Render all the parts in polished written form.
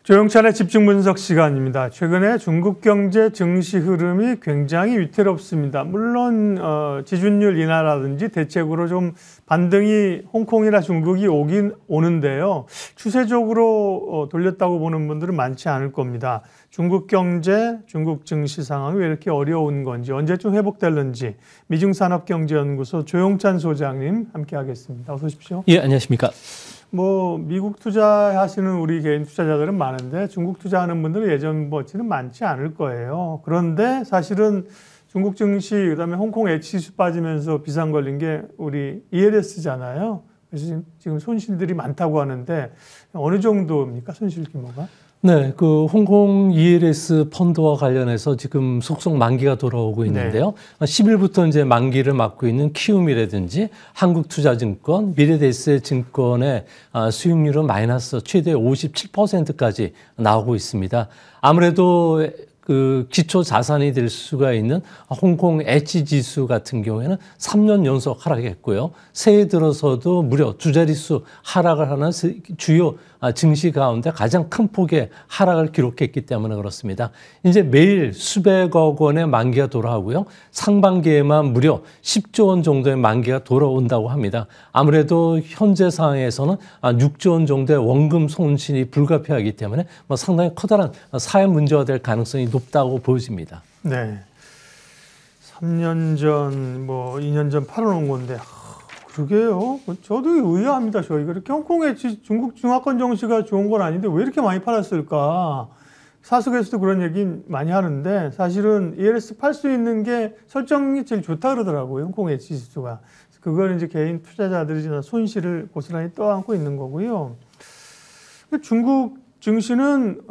조영찬의 집중 분석 시간입니다. 최근에 중국 경제 증시 흐름이 굉장히 위태롭습니다. 물론 지준율 인하라든지 대책으로 좀 반등이 홍콩이나 중국이 오는데요. 추세적으로 돌렸다고 보는 분들은 많지 않을 겁니다. 중국 경제, 중국 증시 상황이 왜 이렇게 어려운 건지, 언제쯤 회복될는지 미중산업경제연구소 조영찬 소장님 함께하겠습니다. 어서 오십시오. 예, 안녕하십니까. 미국 투자하시는 우리 개인 투자자들은 많은데 중국 투자하는 분들은 예전보다는 많지 않을 거예요. 그런데 사실은 중국 증시, 그다음에 홍콩 H지수 빠지면서 비상 걸린 게 우리 ELS잖아요. 그래서 지금 손실들이 많다고 하는데 어느 정도입니까? 손실 규모가? 네, 그 홍콩 ELS 펀드와 관련해서 지금 속속 만기가 돌아오고 있는데요. 네. 10일부터 이제 만기를 맞고 있는 키움이라든지 한국투자증권, 미래에셋증권의 수익률은 마이너스 최대 57%까지 나오고 있습니다. 아무래도 그 기초 자산이 될 수가 있는 홍콩 H지수 같은 경우에는 3년 연속 하락했고요. 새해 들어서도 무려 두 자릿수 하락을 하는 주요 증시 가운데 가장 큰 폭의 하락을 기록했기 때문에 그렇습니다. 이제 매일 수백억 원의 만기가 돌아오고요. 상반기에만 무려 10조 원 정도의 만기가 돌아온다고 합니다. 아무래도 현재 상황에서는 6조 원 정도의 원금 손실이 불가피하기 때문에 상당히 커다란 사회 문제가 될 가능성이 높다고 보여집니다. 네. 3년 전, 2년 전 팔아놓은 건데, 그러게요. 저도 의아합니다. 저희가 이렇게 홍콩의 중국 중화권 정시가 좋은 건 아닌데 왜 이렇게 많이 팔았을까? 사석에서도 그런 얘기 많이 하는데 사실은 ELS 팔 수 있는 게 설정이 제일 좋다 그러더라고요. 홍콩 H지수가. 그걸 이제 개인 투자자들이 손실을 고스란히 떠안고 있는 거고요. 중국 증시는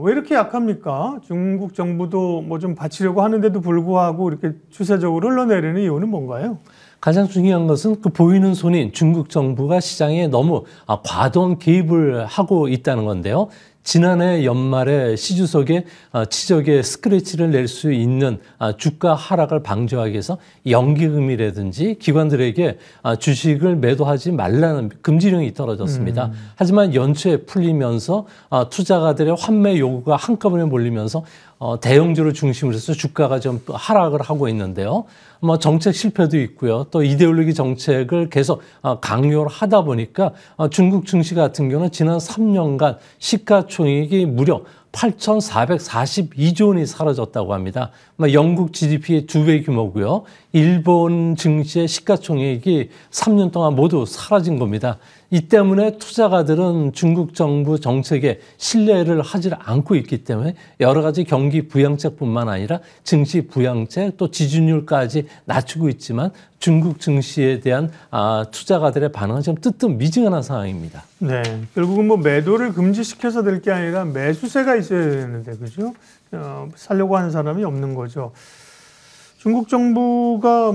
왜 이렇게 약합니까? 중국 정부도 좀 받치려고 하는데도 불구하고 이렇게 추세적으로 흘러내리는 이유는 뭔가요? 가장 중요한 것은 그 보이는 손인 중국 정부가 시장에 너무 과도한 개입을 하고 있다는 건데요. 지난해 연말에 시주석에 지적의 스크래치를 낼 수 있는 주가 하락을 방지하기 위해서 연기금이라든지 기관들에게 주식을 매도하지 말라는 금지령이 떨어졌습니다. 하지만 연초에 풀리면서 투자가들의 환매 요구가 한꺼번에 몰리면서 대형주를 중심으로 해서 주가가 좀 하락을 하고 있는데요. 정책 실패도 있고요. 또 이데올로기 정책을 계속 강요를 하다 보니까 중국 증시 같은 경우는 지난 3년간 시가총액이 무려 8,442조 원이 사라졌다고 합니다. 영국 GDP의 2배 규모고요. 일본 증시의 시가총액이 3년 동안 모두 사라진 겁니다. 이 때문에 투자가들은 중국 정부 정책에 신뢰를 하지 않고 있기 때문에 여러 가지 경기 부양책뿐만 아니라 증시 부양책 또 지준율까지 낮추고 있지만 중국 증시에 대한 투자가들의 반응은 좀 뜨뜻미지근한 상황입니다. 네, 결국은 매도를 금지시켜서 될 게 아니라 매수세가 있어야 되는데 그죠? 살려고 하는 사람이 없는 거죠. 중국 정부가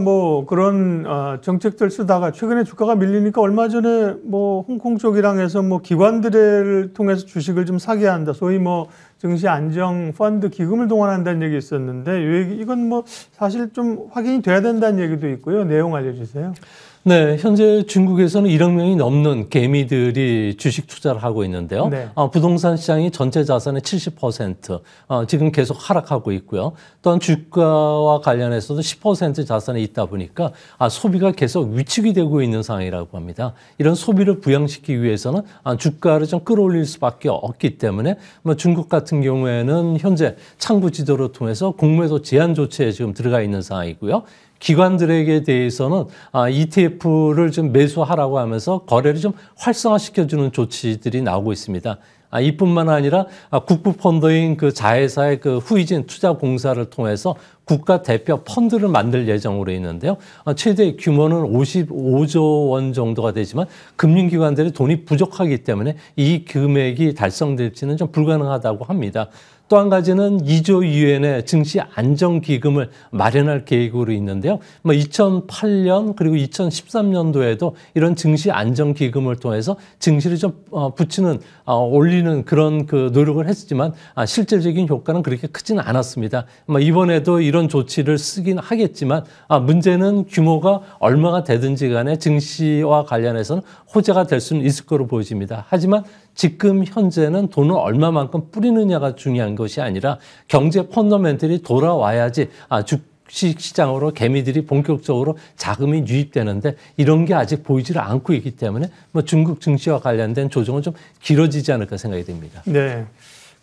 그런 정책들 쓰다가 최근에 주가가 밀리니까 얼마 전에 홍콩 쪽이랑 해서 기관들을 통해서 주식을 좀 사게 한다. 소위 증시 안정 펀드 기금을 동원한다는 얘기 있었는데 이건 사실 좀 확인이 돼야 된다는 얘기도 있고요. 내용 알려주세요. 네, 현재 중국에서는 1억 명이 넘는 개미들이 주식 투자를 하고 있는데요. 네. 부동산 시장이 전체 자산의 70%, 지금 계속 하락하고 있고요. 또한 주가와 관련해서도 10% 자산이 있다 보니까 소비가 계속 위축이 되고 있는 상황이라고 합니다. 이런 소비를 부양시키기 위해서는 주가를 좀 끌어올릴 수밖에 없기 때문에 중국 같은 경우에는 현재 창구 지도를 통해서 공매도 제한 조치에 지금 들어가 있는 상황이고요. 기관들에게 대해서는 ETF를 좀 매수하라고 하면서 거래를 좀 활성화시켜주는 조치들이 나오고 있습니다. 이뿐만 아니라 국부 펀드인 그 자회사의 그 후이진 투자공사를 통해서 국가 대표 펀드를 만들 예정으로 있는데요. 최대 규모는 55조 원 정도가 되지만 금융기관들이 돈이 부족하기 때문에 이 금액이 달성될지는 좀 불가능하다고 합니다. 또 한 가지는 2조 유엔의 증시 안정기금을 마련할 계획으로 있는데요. 2008년 그리고 2013년도에도 이런 증시 안정기금을 통해서 증시를 좀 올리는 그런 그 노력을 했지만 실질적인 효과는 그렇게 크지는 않았습니다. 이번에도 이런 조치를 쓰긴 하겠지만 문제는 규모가 얼마가 되든지 간에 증시와 관련해서는 호재가 될 수는 있을 거로 보여집니다. 하지만 지금 현재는 돈을 얼마만큼 뿌리느냐가 중요한 것이 아니라 경제 펀더멘털이 돌아와야지 주식 시장으로 개미들이 본격적으로 자금이 유입되는데 이런 게 아직 보이지를 않고 있기 때문에 뭐 중국 증시와 관련된 조정은 좀 길어지지 않을까 생각이 됩니다. 네.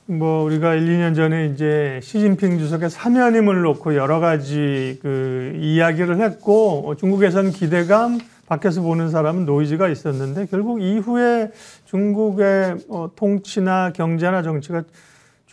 뭐 우리가 1, 2년 전에 이제 시진핑 주석의 사면임을 놓고 여러 가지 그 이야기를 했고 중국에선 기대감, 밖에서 보는 사람은 노이즈가 있었는데 결국 이후에 중국의 통치나 경제나 정치가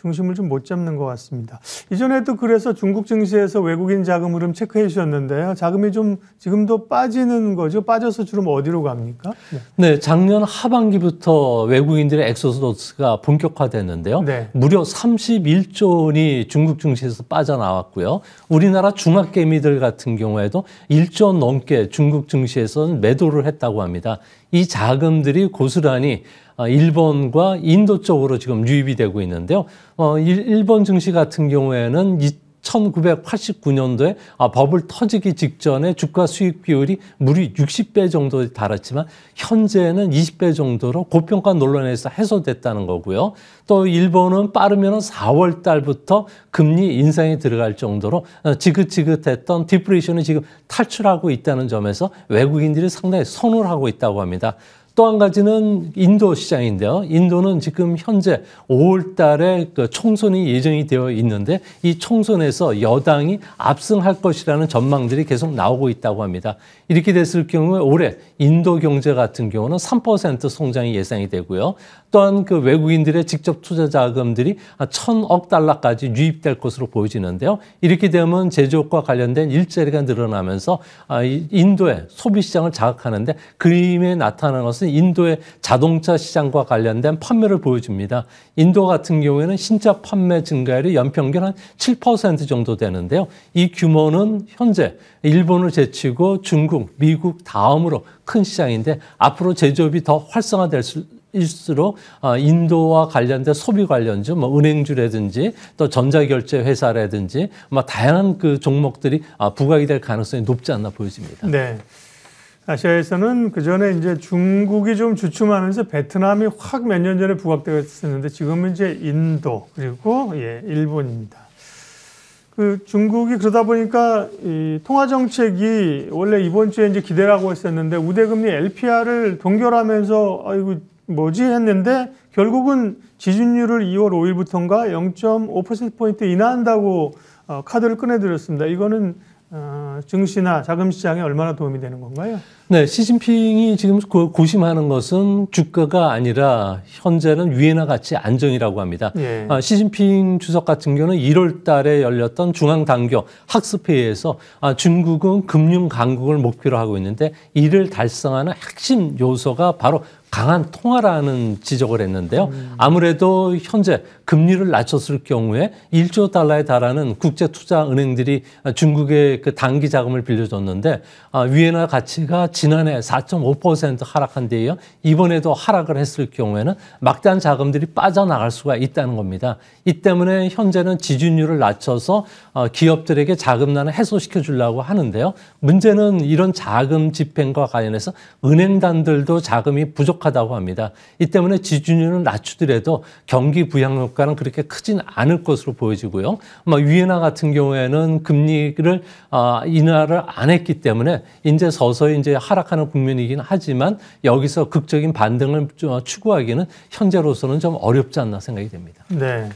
중심을 좀 못 잡는 것 같습니다. 이전에도 그래서 중국 증시에서 외국인 자금 흐름 체크해 주셨는데요. 자금이 좀 지금도 빠지는 거죠. 빠져서 주로 어디로 갑니까? 네, 작년 하반기부터 외국인들의 엑소더스가 본격화됐는데요. 네. 무려 31조 원이 중국 증시에서 빠져나왔고요. 우리나라 중학개미들 같은 경우에도 1조 넘게 중국 증시에서는 매도를 했다고 합니다. 이 자금들이 고스란히 일본과 인도 쪽으로 지금 유입이 되고 있는데요. 일본 증시 같은 경우에는 1989년도에 버블 터지기 직전에 주가 수익 비율이 무려 60배 정도에 달했지만 현재는 20배 정도로 고평가 논란에서 해소됐다는 거고요. 또 일본은 빠르면 4월 달부터 금리 인상이 들어갈 정도로 지긋지긋했던 디프레이션을 지금 탈출하고 있다는 점에서 외국인들이 상당히 선호를 하고 있다고 합니다. 또 한 가지는 인도 시장인데요. 인도는 지금 현재 5월 달에 그 총선이 예정이 되어 있는데 이 총선에서 여당이 압승할 것이라는 전망들이 계속 나오고 있다고 합니다. 이렇게 됐을 경우에 올해 인도 경제 같은 경우는 3% 성장이 예상이 되고요. 또한 그 외국인들의 직접 투자 자금들이 1,000억 달러까지 유입될 것으로 보여지는데요. 이렇게 되면 제조업과 관련된 일자리가 늘어나면서 인도의 소비 시장을 자극하는데 그림에 나타나는 것은 인도의 자동차 시장과 관련된 판매를 보여줍니다. 인도 같은 경우에는 신차 판매 증가율이 연평균 한 7% 정도 되는데요. 이 규모는 현재 일본을 제치고 중국, 미국 다음으로 큰 시장인데 앞으로 제조업이 더 활성화될 일수록 인도와 관련된 소비 관련주, 뭐 은행주라든지 또 전자결제 회사라든지 뭐 다양한 그 종목들이 부각이 될 가능성이 높지 않나 보여집니다. 네. 아시아에서는 그 전에 이제 중국이 좀 주춤하면서 베트남이 확 몇 년 전에 부각되었었는데 지금은 이제 인도 그리고 일본입니다. 그 중국이 그러다 보니까 이 통화 정책이 원래 이번 주에 이제 기대라고 했었는데 우대금리 LPR을 동결하면서 이거 뭐지 했는데 결국은 지준율을 2월 5일부터인가 0.5%포인트 인하한다고 카드를 꺼내들었습니다. 이거는 증시나 자금 시장에 얼마나 도움이 되는 건가요? 네, 시진핑이 지금 고심하는 것은 주가가 아니라 현재는 위에나 같이 안정이라고 합니다. 예. 시진핑 주석 같은 경우는 1월 달에 열렸던 중앙당교 학습회의에서 중국은 금융 강국을 목표로 하고 있는데 이를 달성하는 핵심 요소가 바로 강한 통화라는 지적을 했는데요. 아무래도 현재 금리를 낮췄을 경우에 1조 달러에 달하는 국제투자은행들이 중국의 그 단기 자금을 빌려줬는데 위에나 가치가 지난해 4.5% 하락한 뒤에요. 이번에도 하락을 했을 경우에는 막대한 자금들이 빠져나갈 수가 있다는 겁니다. 이 때문에 현재는 지준율을 낮춰서 기업들에게 자금난을 해소시켜 주려고 하는데요. 문제는 이런 자금 집행과 관련해서 은행단들도 자금이 부족하다고 합니다. 이 때문에 지준율을 낮추더라도 경기 부양 효과는 그렇게 크진 않을 것으로 보여지고요. 위에나 같은 경우에는 금리를 인하를 안 했기 때문에 이제 서서히 이제 하락하는 국면이긴 하지만 여기서 극적인 반등을 추구하기는 현재로서는 좀 어렵지 않나 생각이 됩니다. 네.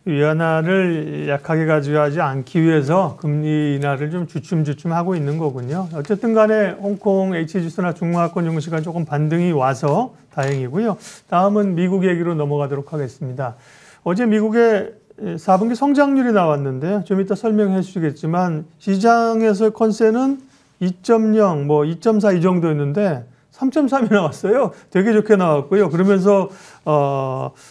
위안화를 약하게 가져가지 않기 위해서 금리 인하를 좀 주춤주춤 하고 있는 거군요. 어쨌든 간에 홍콩 H지수나 중화권 증시가 조금 반등이 와서 다행이고요. 다음은 미국 얘기로 넘어가도록 하겠습니다. 어제 미국의 4분기 성장률이 나왔는데요. 좀 이따 설명해 주시겠지만 시장에서의 컨센은 2.0, 2.4 이 정도였는데 3.3이 나왔어요. 되게 좋게 나왔고요. 그러면서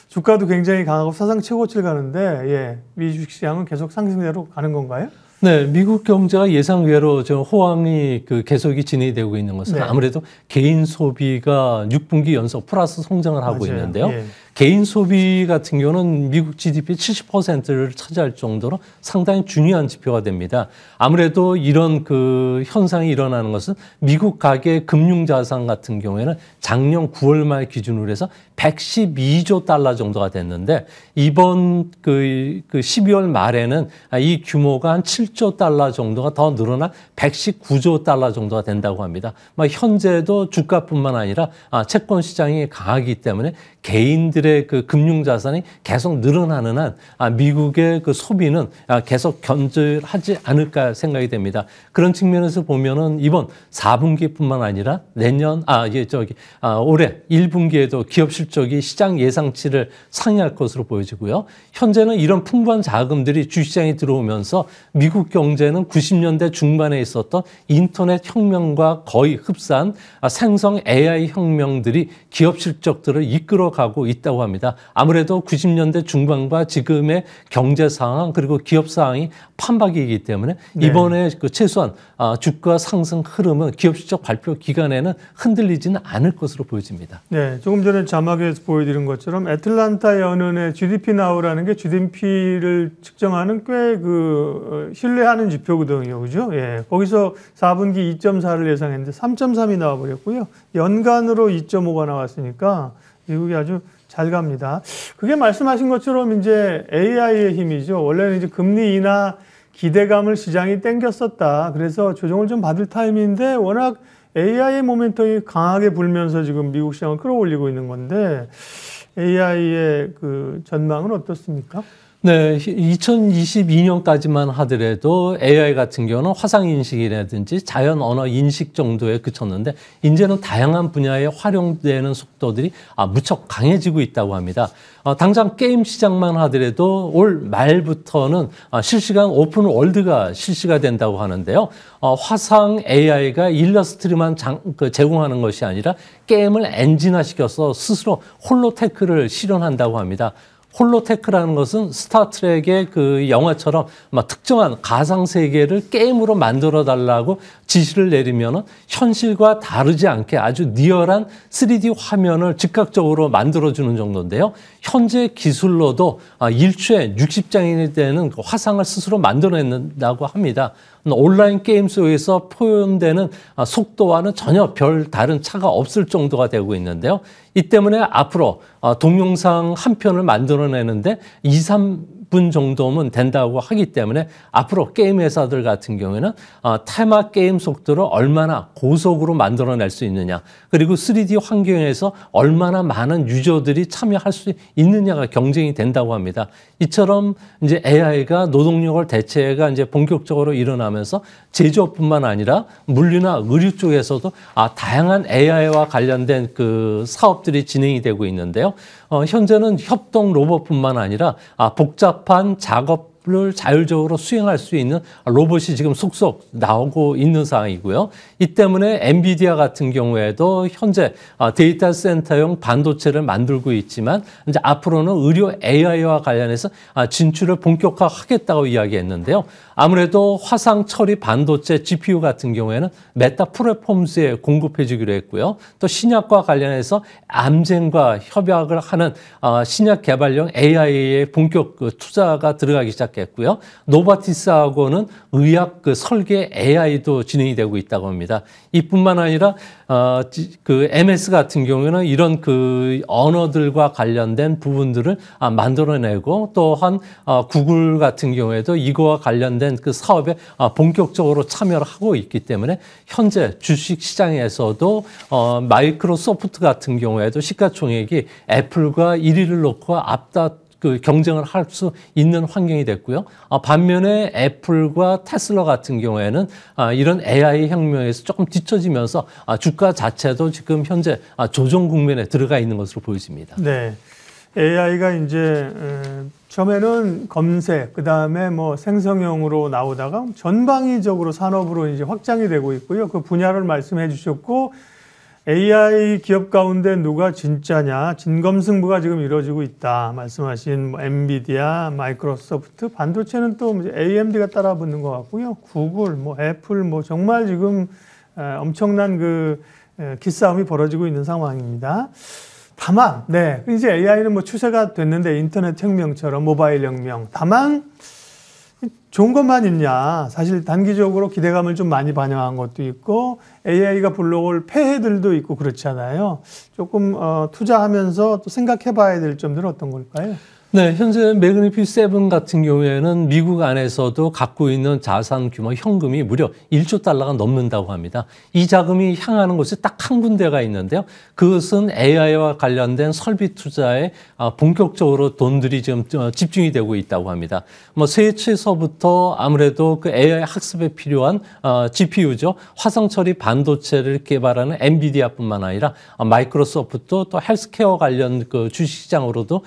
주가도 굉장히 강하고 사상 최고치를 가는데 미 주식시장은 계속 상승세로 가는 건가요? 네, 미국 경제가 예상외로 좀 호황이 계속이 진행이 되고 있는 것은 아무래도 개인 소비가 6분기 연속 플러스 성장을 하고 있는데요. 개인 소비 같은 경우는 미국 GDP 70%를 차지할 정도로 상당히 중요한 지표가 됩니다. 아무래도 이런 그 현상이 일어나는 것은 미국 가계 금융자산 같은 경우에는 작년 9월 말 기준으로 해서 112조 달러 정도가 됐는데 이번 그 12월 말에는 이 규모가 한 7조 달러 정도가 더 늘어나 119조 달러 정도가 된다고 합니다. 현재도 주가뿐만 아니라 채권 시장이 강하기 때문에 개인들의 그 금융 자산이 계속 늘어나는 한 미국의 그 소비는 계속 견줄하지 않을까 생각이 됩니다. 그런 측면에서 보면은 이번 4분기뿐만 아니라 내년 올해 1분기에도 기업 실적이 시장 예상치를 상회할 것으로 보여지고요. 현재는 이런 풍부한 자금들이 주시장에 들어오면서 미국 경제는 90년대 중반에 있었던 인터넷 혁명과 거의 흡사한 생성 AI 혁명들이 기업 실적들을 이끌어가고 있다고 합니다. 아무래도 90년대 중반과 지금의 경제 상황 그리고 기업 상황이 판박이기 때문에 이번에 그 최소한 주가 상승 흐름은 기업 실적 발표 기간에는 흔들리지는 않을 것으로 보여집니다. 네, 조금 전에 자막에서 보여드린 것처럼 애틀란타 연은의 GDP 나우라는 게 GDP를 측정하는 꽤 신뢰하는 지표거든요, 그죠? 예, 거기서 4분기 2.4를 예상했는데 3.3이 나와버렸고요. 연간으로 2.5가 나왔으니까 미국이 아주 잘 갑니다. 그게 말씀하신 것처럼 이제 AI의 힘이죠. 원래는 이제 금리 인하 기대감을 시장이 땡겼었다. 그래서 조정을 좀 받을 타임인데 워낙 AI의 모멘텀이 강하게 불면서 지금 미국 시장을 끌어올리고 있는 건데 AI의 그 전망은 어떻습니까? 네, 2022년까지만 하더라도 AI 같은 경우는 화상인식이라든지 자연 언어 인식 정도에 그쳤는데 이제는 다양한 분야에 활용되는 속도들이 무척 강해지고 있다고 합니다. 당장 게임 시장만 하더라도 올 말부터는 실시간 오픈 월드가 실시가 된다고 하는데요. 화상 AI가 일러스트리만 제공하는 것이 아니라 게임을 엔진화시켜서 스스로 홀로테크를 실현한다고 합니다. 홀로테크라는 것은 스타트rek의 그 영화처럼 특정한 가상 세계를 게임으로 만들어 달라고 지시를 내리면은 현실과 다르지 않게 아주 리얼한 3D 화면을 즉각적으로 만들어 주는 정도인데요. 현재 기술로도 일초에 60장이 되는 화상을 스스로 만들어낸다고 합니다. 온라인 게임 속에서 표현되는 속도와는 전혀 별 다른 차가 없을 정도가 되고 있는데요. 이 때문에 앞으로 동영상 한 편을 만들어내는데 2, 3분 정도면 된다고 하기 때문에 앞으로 게임 회사들 같은 경우에는 테마 게임 속도를 얼마나 고속으로 만들어낼 수 있느냐, 그리고 3D 환경에서 얼마나 많은 유저들이 참여할 수 있느냐가 경쟁이 된다고 합니다. 이처럼 이제 AI가 노동력을 대체가 이제 본격적으로 일어나면서 제조업뿐만 아니라 물리나 의료 쪽에서도 다양한 AI와 관련된 그 사업들이 진행이 되고 있는데요. 현재는 협동 로봇뿐만 아니라 복잡한 작업을 자율적으로 수행할 수 있는 로봇이 지금 속속 나오고 있는 상황이고요. 이 때문에 엔비디아 같은 경우에도 현재 데이터 센터용 반도체를 만들고 있지만 이제 앞으로는 의료 AI와 관련해서 진출을 본격화하겠다고 이야기했는데요. 아무래도 화상 처리 반도체 GPU 같은 경우에는 메타 플랫폼스에 공급해 주기로 했고요. 또 신약과 관련해서 암젠과 협약을 하는 신약 개발용 AI의 본격 투자가 들어가기 시작했고요. 노바티스하고는 의학 설계 AI도 진행이 되고 있다고 합니다. 이뿐만 아니라 그 MS 같은 경우에는 이런 그 언어들과 관련된 부분들을 만들어내고 또한 구글 같은 경우에도 이거와 관련된 그 사업에 본격적으로 참여를 하고 있기 때문에 현재 주식 시장에서도 마이크로소프트 같은 경우에도 시가총액이 애플과 1위를 놓고 그 경쟁을 할 수 있는 환경이 됐고요. 반면에 애플과 테슬라 같은 경우에는 이런 AI 혁명에서 조금 뒤처지면서 주가 자체도 지금 현재 조정 국면에 들어가 있는 것으로 보여집니다. 네, AI가 이제 처음에는 검색, 그 다음에 뭐 생성형으로 나오다가 전방위적으로 산업으로 이제 확장이 되고 있고요. 그 분야를 말씀해 주셨고, AI 기업 가운데 누가 진짜냐, 진검승부가 지금 이루어지고 있다 말씀하신 엔비디아, 마이크로소프트, 반도체는 또 AMD가 따라붙는 것 같고요. 구글, 애플, 정말 지금 엄청난 그 기싸움이 벌어지고 있는 상황입니다. 다만, 네, 이제 AI는 뭐 추세가 됐는데 인터넷 혁명처럼 모바일 혁명. 다만 좋은 것만 있냐? 사실 단기적으로 기대감을 좀 많이 반영한 것도 있고 AI가 불러올 폐해들도 있고 그렇잖아요. 조금 투자하면서 또 생각해봐야 될 점들은 어떤 걸까요? 네, 현재 매그니피 7 같은 경우에는 미국 안에서도 갖고 있는 자산 규모 현금이 무려 1조 달러가 넘는다고 합니다. 이 자금이 향하는 곳이 딱 한 군데가 있는데요. 그것은 AI와 관련된 설비 투자에 본격적으로 돈들이 지금 집중이 되고 있다고 합니다. 뭐 세체서부터 아무래도 그 AI 학습에 필요한 GPU죠. 화성 처리 반도체를 개발하는 엔비디아뿐만 아니라 마이크로소프트 또 헬스케어 관련 그 주식시장으로도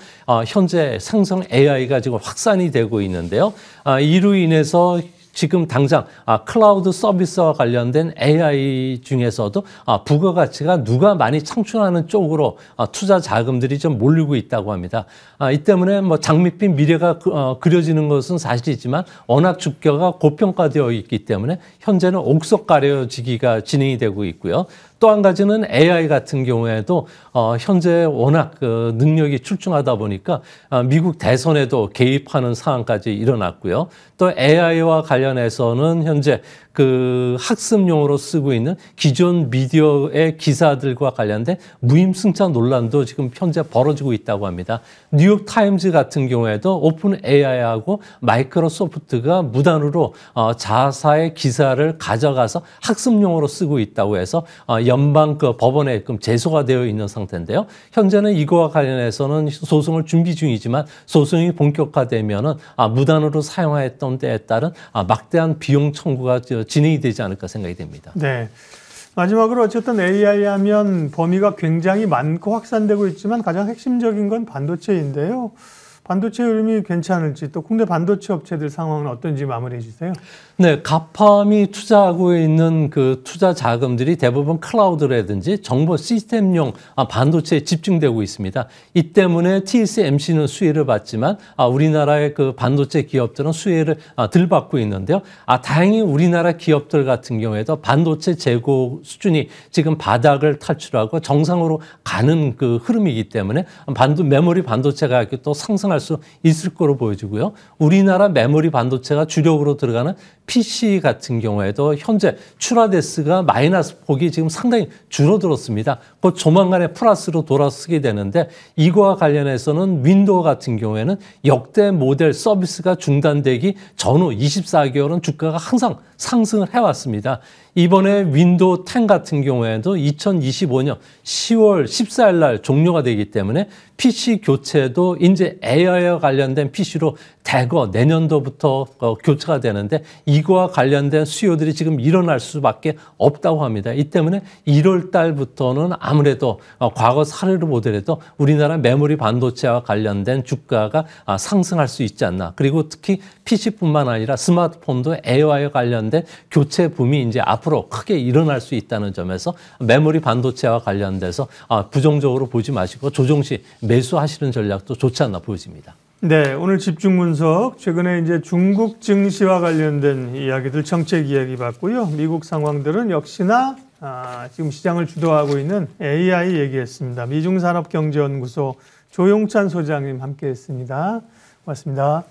현재 생성 AI가 지금 확산이 되고 있는데요. 이로 인해서 지금 당장 클라우드 서비스와 관련된 AI 중에서도 부가가치가 누가 많이 창출하는 쪽으로 투자 자금들이 좀 몰리고 있다고 합니다. 이 때문에 뭐 장밋빛 미래가 그려지는 것은 사실이지만 워낙 주가가 고평가되어 있기 때문에 현재는 옥석 가려지기가 진행이 되고 있고요. 또 한 가지는 AI 같은 경우에도 현재 워낙 그 능력이 출중하다 보니까 미국 대선에도 개입하는 상황까지 일어났고요. 또 AI와 관련해서는 현재 그 학습용으로 쓰고 있는 기존 미디어의 기사들과 관련된 무임승차 논란도 지금 현재 벌어지고 있다고 합니다. 뉴욕 타임즈 같은 경우에도 오픈 AI하고 마이크로소프트가 무단으로 자사의 기사를 가져가서 학습용으로 쓰고 있다고 해서 연방 그 법원에 제소가 되어 있는 상태인데요. 현재는 이거와 관련해서는 소송을 준비 중이지만 소송이 본격화되면은 무단으로 사용했던 데에 따른 막대한 비용 청구가 진행이 되지 않을까 생각이 됩니다. 네. 마지막으로 어쨌든 AI 하면 범위가 굉장히 많고 확산되고 있지만 가장 핵심적인 건 반도체인데요. 반도체 흐름이 괜찮을지 또 국내 반도체 업체들 상황은 어떤지 마무리해 주세요. 네, 가팜이 투자하고 있는 그 투자 자금들이 대부분 클라우드라든지 정보 시스템용 반도체에 집중되고 있습니다. 이 때문에 TSMC는 수혜를 받지만 우리나라의 그 반도체 기업들은 수혜를 덜 받고 있는데요. 다행히 우리나라 기업들 같은 경우에도 반도체 재고 수준이 지금 바닥을 탈출하고 정상으로 가는 그 흐름이기 때문에 메모리 반도체 가격이 또 상승할 수 있을 거로 보여지고요. 우리나라 메모리 반도체가 주력으로 들어가는 PC 같은 경우에도 현재 출하대스가 마이너스 폭이 지금 상당히 줄어들었습니다. 곧 조만간에 플러스로 돌아서게 되는데 이거와 관련해서는 윈도우 같은 경우에는 역대 모델 서비스가 중단되기 전후 24개월은 주가가 항상 상승을 해왔습니다. 이번에 윈도우 10 같은 경우에도 2025년 10월 14일 날 종료가 되기 때문에 PC 교체도 이제 AI와 관련된 PC로 대거 내년도부터 교체가 되는데 이거와 관련된 수요들이 지금 일어날 수밖에 없다고 합니다. 이 때문에 1월 달부터는 아무래도 과거 사례를 보더라도 우리나라 메모리 반도체와 관련된 주가가 상승할 수 있지 않나. 그리고 특히 PC뿐만 아니라 스마트폰도 AI와 관련된 교체 붐이 이제 앞으로 크게 일어날 수 있다는 점에서 메모리 반도체와 관련돼서 부정적으로 보지 마시고 조정 시 매수하시는 전략도 좋지 않나 보여집니다. 네, 오늘 집중 분석 최근에 이제 중국 증시와 관련된 이야기들 정책 이야기 봤고요. 미국 상황들은 역시나 지금 시장을 주도하고 있는 AI 얘기했습니다. 미중산업경제연구소 조용찬 소장님 함께했습니다. 고맙습니다.